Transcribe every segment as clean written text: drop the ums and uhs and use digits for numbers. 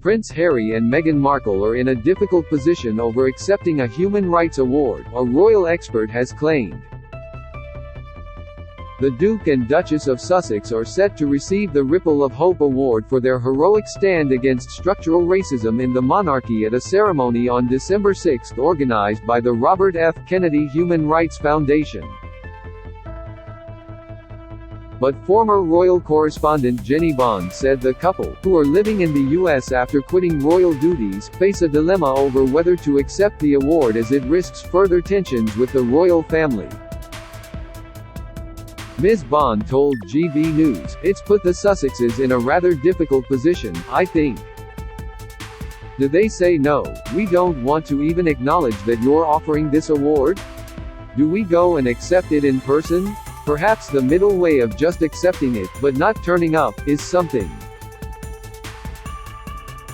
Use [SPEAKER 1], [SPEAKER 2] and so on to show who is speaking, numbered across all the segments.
[SPEAKER 1] Prince Harry and Meghan Markle are in a difficult position over accepting a human rights award, a royal expert has claimed. The Duke and Duchess of Sussex are set to receive the Ripple of Hope Award for their heroic stand against structural racism in the monarchy at a ceremony on December 6 organized by the Robert F. Kennedy Human Rights Foundation. But former royal correspondent Jennie Bond said the couple, who are living in the U.S. after quitting royal duties, face a dilemma over whether to accept the award as it risks further tensions with the royal family. Ms. Bond told GB News, "It's put the Sussexes in a rather difficult position, I think. Do they say no, we don't want to even acknowledge that you're offering this award? Do we go and accept it in person? Perhaps the middle way of just accepting it, but not turning up, is something.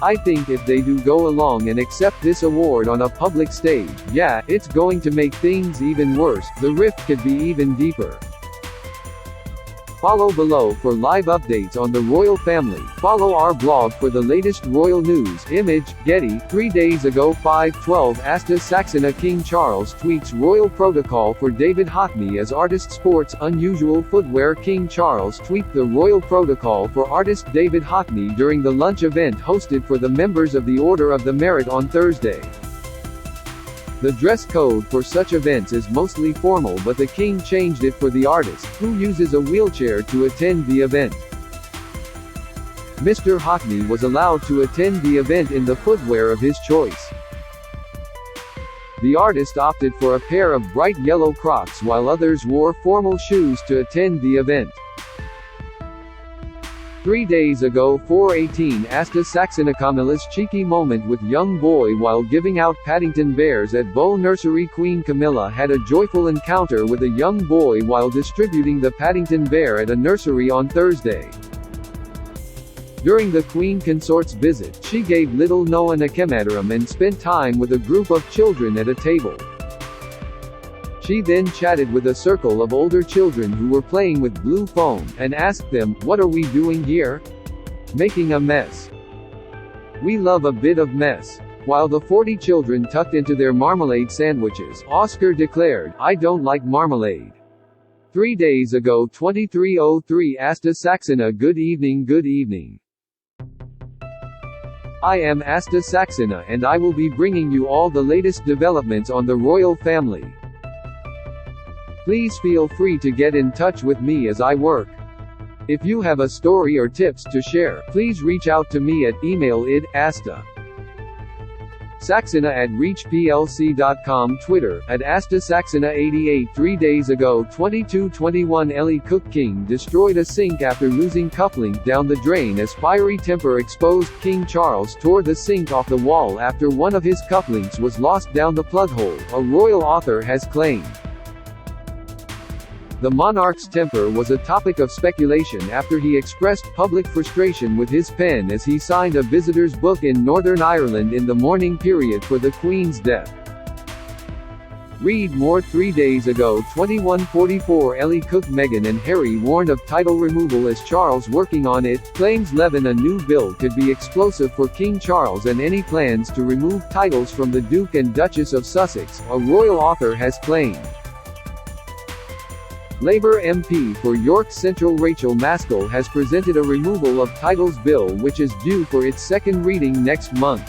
[SPEAKER 1] I think if they do go along and accept this award on a public stage, yeah, it's going to make things even worse, the rift could be even deeper." Follow below for live updates on the royal family. Follow our blog for the latest royal news. Image, Getty. 3 days ago 5/12 Asta Saxena King Charles tweaks royal protocol for David Hockney as artist sports unusual footwear. King Charles tweaked the royal protocol for artist David Hockney during the lunch event hosted for the members of the Order of the Merit on Thursday. The dress code for such events is mostly formal, but the king changed it for the artist, who uses a wheelchair to attend the event. Mr. Hockney was allowed to attend the event in the footwear of his choice. The artist opted for a pair of bright yellow Crocs while others wore formal shoes to attend the event. 3 days ago 4/18 Asta Saxena Camilla's cheeky moment with young boy while giving out Paddington bears at Bow Nursery. Queen Camilla had a joyful encounter with a young boy while distributing the Paddington bear at a nursery on Thursday. During the Queen Consort's visit, she gave little Noah Nakemadaram and spent time with a group of children at a table. She then chatted with a circle of older children who were playing with blue foam, and asked them, "What are we doing here? Making a mess. We love a bit of mess." While the 40 children tucked into their marmalade sandwiches, Oscar declared, "I don't like marmalade." 3 days ago 23:03 Asta Saxena Good evening. Good evening. I am Asta Saxena and I will be bringing you all the latest developments on the royal family. Please feel free to get in touch with me as I work. If you have a story or tips to share, please reach out to me at email id@asta Saxena @reachplc.com. Twitter @AstaSaxena88. 3 days ago 22:21 Ellie Cook King destroyed a sink after losing cufflink down the drain as fiery temper exposed. King Charles tore the sink off the wall after one of his cufflinks was lost down the plug hole, a royal author has claimed. The monarch's temper was a topic of speculation after he expressed public frustration with his pen as he signed a visitor's book in Northern Ireland in the mourning period for the Queen's death. Read more. 3 days ago 21:44 Ellie Cook Meghan and Harry warned of title removal as Charles working on it, claims Levin. A new bill could be explosive for King Charles and any plans to remove titles from the Duke and Duchess of Sussex, a royal author has claimed. Labour MP for York Central Rachel Maskell has presented a removal of titles bill which is due for its second reading next month.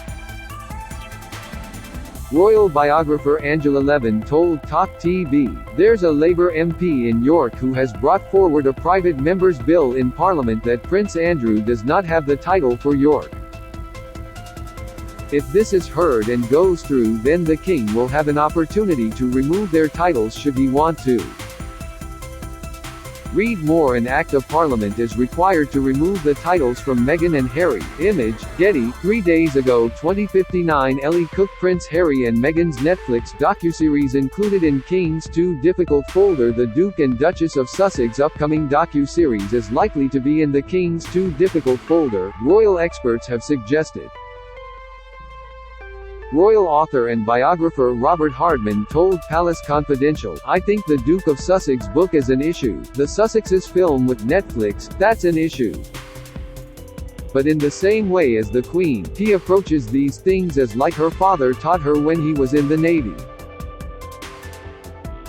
[SPEAKER 1] Royal biographer Angela Levin told Talk TV, "There's a Labour MP in York who has brought forward a private member's bill in Parliament that Prince Andrew does not have the title for York. If this is heard and goes through, then the King will have an opportunity to remove their titles should he want to. Read more. An Act of Parliament is required to remove the titles from Meghan and Harry. Image, Getty. 3 days ago 20:59 Ellie Cook Prince Harry and Meghan's Netflix docuseries included in King's Too Difficult folder. The Duke and Duchess of Sussex upcoming docuseries is likely to be in the King's Too Difficult folder, royal experts have suggested. Royal author and biographer Robert Hardman told Palace Confidential, "I think the Duke of Sussex book is an issue. The Sussexes film with Netflix, that's an issue. But in the same way as the Queen, he approaches these things as like her father taught her when he was in the Navy.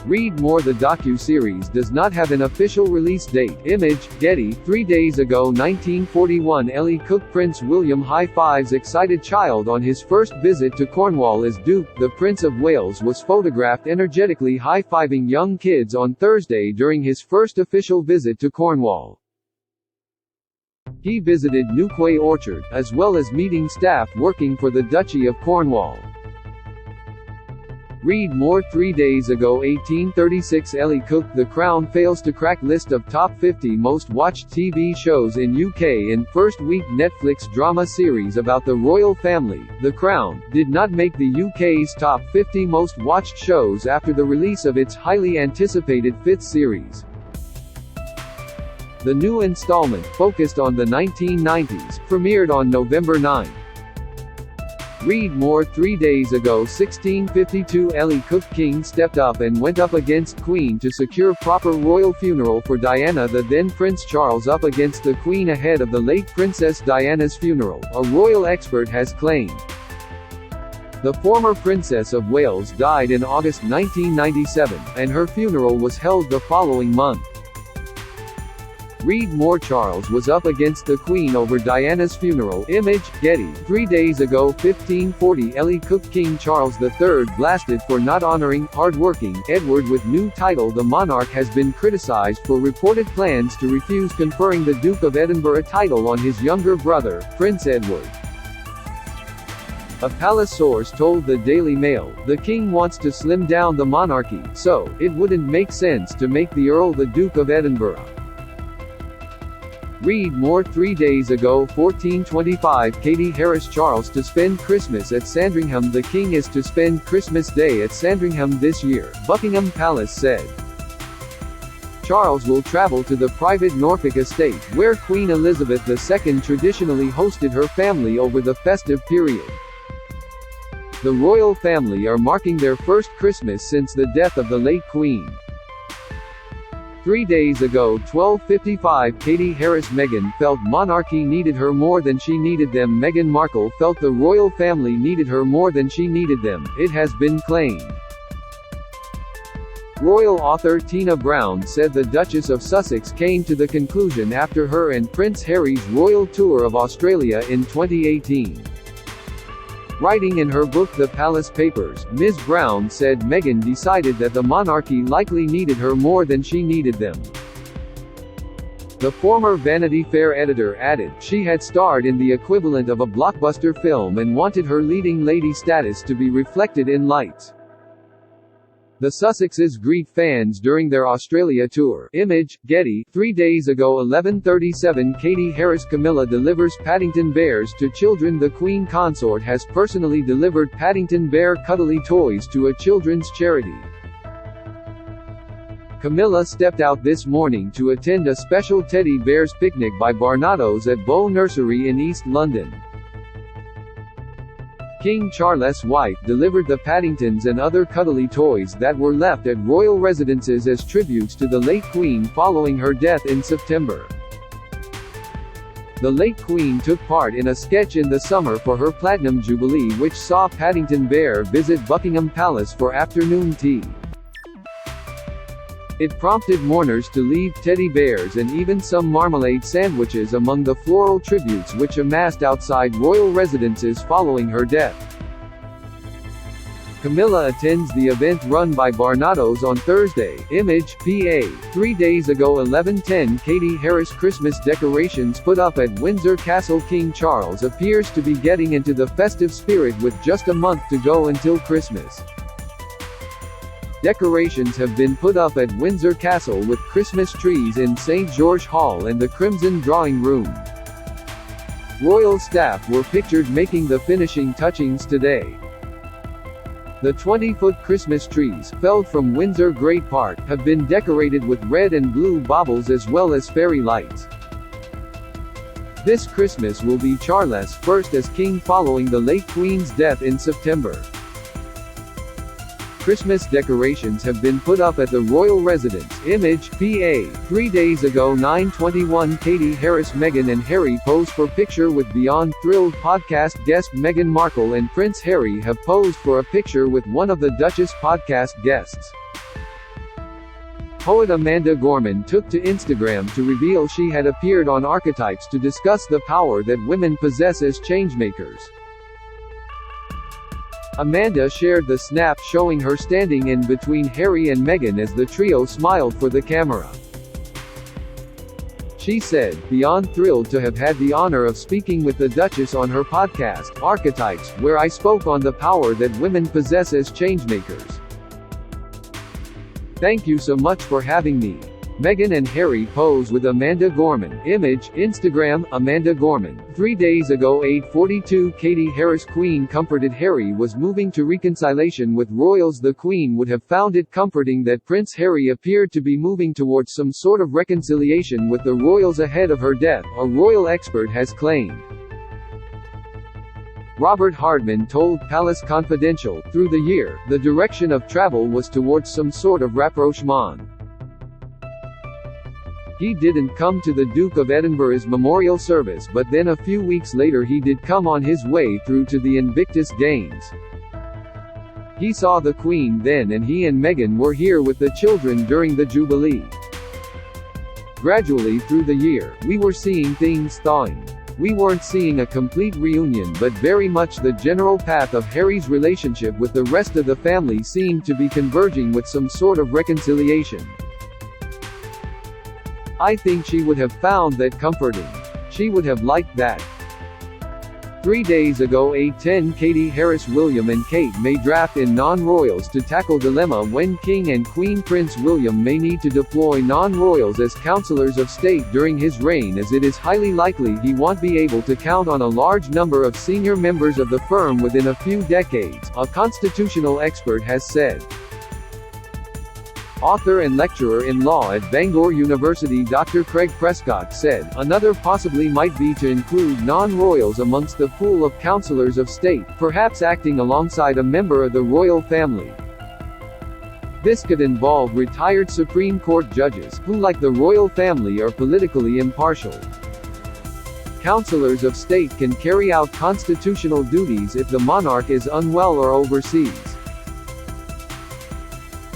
[SPEAKER 1] Read more. The docu-series does not have an official release date. Image, Getty. 3 days ago 1941 Ellie Cook. Prince William high-fives excited child on his first visit to Cornwall as Duke. The Prince of Wales was photographed energetically high-fiving young kids on Thursday during his first official visit to Cornwall. He visited Newquay Orchard, as well as meeting staff working for the Duchy of Cornwall. Read more. 3 days ago 1836 Ellie Cook. The Crown fails to crack list of top 50 most watched TV shows in UK in first week. Netflix drama series about the royal family, The Crown, did not make the UK's top 50 most watched shows after the release of its highly anticipated 5th series. The new installment, focused on the 1990s, premiered on November 9. Read more. 3 days ago 1652 Ellie Cook. King stepped up and went up against Queen to secure proper royal funeral for Diana. The then Prince Charles up against the Queen ahead of the late Princess Diana's funeral, a royal expert has claimed. The former Princess of Wales died in August 1997, and her funeral was held the following month. Read more. Charles was up against the Queen over Diana's funeral. Image, Getty. 3 days ago 1540 Ellie Cook. King Charles III blasted for not honoring hard-working Edward with new title. The monarch has been criticised for reported plans to refuse conferring the Duke of Edinburgh title on his younger brother, Prince Edward. A palace source told the Daily Mail, the King wants to slim down the monarchy, so it wouldn't make sense to make the Earl the Duke of Edinburgh. Read more. 3 days ago 1425 Katie Harris. Charles to spend Christmas at Sandringham. The King is to spend Christmas Day at Sandringham this year, Buckingham Palace said. Charles will travel to the private Norfolk estate, where Queen Elizabeth II traditionally hosted her family over the festive period. The royal family are marking their first Christmas since the death of the late Queen. 3 days ago 1255 Katie Harris. Meghan felt monarchy needed her more than she needed them. Meghan Markle felt the royal family needed her more than she needed them, it has been claimed. Royal author Tina Brown said the Duchess of Sussex came to the conclusion after her and Prince Harry's royal tour of Australia in 2018. Writing in her book The Palace Papers, Ms. Brown said Meghan decided that the monarchy likely needed her more than she needed them. The former Vanity Fair editor added, she had starred in the equivalent of a blockbuster film and wanted her leading lady status to be reflected in lights. The Sussexes greet fans during their Australia tour. Image, Getty. 3 days ago 11:37 Katie Harris. Camilla delivers Paddington bears to children. The Queen Consort has personally delivered Paddington bear cuddly toys to a children's charity. Camilla stepped out this morning to attend a special teddy bears picnic by Barnardo's at Bow Nursery in East London. King Charles' wife delivered the Paddingtons and other cuddly toys that were left at royal residences as tributes to the late Queen following her death in September. The late Queen took part in a sketch in the summer for her Platinum Jubilee which saw Paddington Bear visit Buckingham Palace for afternoon tea. It prompted mourners to leave teddy bears and even some marmalade sandwiches among the floral tributes which amassed outside royal residences following her death. Camilla attends the event run by Barnardo's on Thursday. Image, PA. 3 days ago 11:10 Katie Harris. Christmas decorations put up at Windsor Castle. King Charles appears to be getting into the festive spirit with just a month to go until Christmas. Decorations have been put up at Windsor Castle with Christmas trees in St. George Hall and the Crimson Drawing Room. Royal staff were pictured making the finishing touchings today. The 20-foot Christmas trees, felled from Windsor Great Park, have been decorated with red and blue baubles as well as fairy lights. This Christmas will be Charles' first as king following the late Queen's death in September. Christmas decorations have been put up at the royal residence. Image, PA. 3 days ago 9:21 Katie Harris Meghan and Harry pose for picture with Beyond Thrilled podcast guest Meghan Markle and Prince Harry have posed for a picture with one of the Duchess podcast guests. Poet Amanda Gorman took to Instagram to reveal she had appeared on Archetypes to discuss the power that women possess as changemakers. Amanda shared the snap showing her standing in between Harry and Meghan as the trio smiled for the camera. She said, "Beyond thrilled to have had the honor of speaking with the Duchess on her podcast, Archetypes, where I spoke on the power that women possess as changemakers. Thank you so much for having me." Meghan and Harry pose with Amanda Gorman. Image, Instagram, Amanda Gorman. 3 days ago 8:42 Katie Harris Queen comforted Harry was moving to reconciliation with royals. The Queen would have found it comforting that Prince Harry appeared to be moving towards some sort of reconciliation with the royals ahead of her death, a royal expert has claimed. Robert Hardman told Palace Confidential, "Through the year, the direction of travel was towards some sort of rapprochement. He didn't come to the Duke of Edinburgh's memorial service, but then a few weeks later he did come on his way through to the Invictus Games. He saw the Queen then and he and Meghan were here with the children during the Jubilee. Gradually through the year, we were seeing things thawing. We weren't seeing a complete reunion but very much the general path of Harry's relationship with the rest of the family seemed to be converging with some sort of reconciliation. I think she would have found that comforting. She would have liked that." 3 days ago 8:10 Katie Harris William and Kate may draft in non-royals to tackle dilemma when King and Queen. Prince William may need to deploy non-royals as counselors of state during his reign as it is highly likely he won't be able to count on a large number of senior members of the firm within a few decades, a constitutional expert has said. Author and lecturer in law at Bangor University Dr. Craig Prescott said, "Another possibly might be to include non-royals amongst the pool of councillors of state, perhaps acting alongside a member of the royal family. This could involve retired Supreme Court judges, who like the royal family are politically impartial. Councillors of state can carry out constitutional duties if the monarch is unwell or overseas."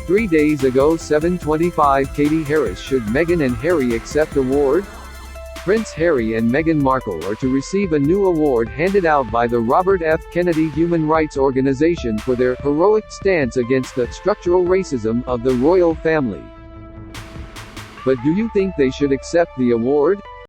[SPEAKER 1] 3 days ago 7:25 Katie Harris Should Meghan and Harry accept award? Prince Harry and Meghan Markle are to receive a new award handed out by the Robert F. Kennedy Human Rights Organization for their heroic stance against the structural racism of the royal family. But do you think they should accept the award?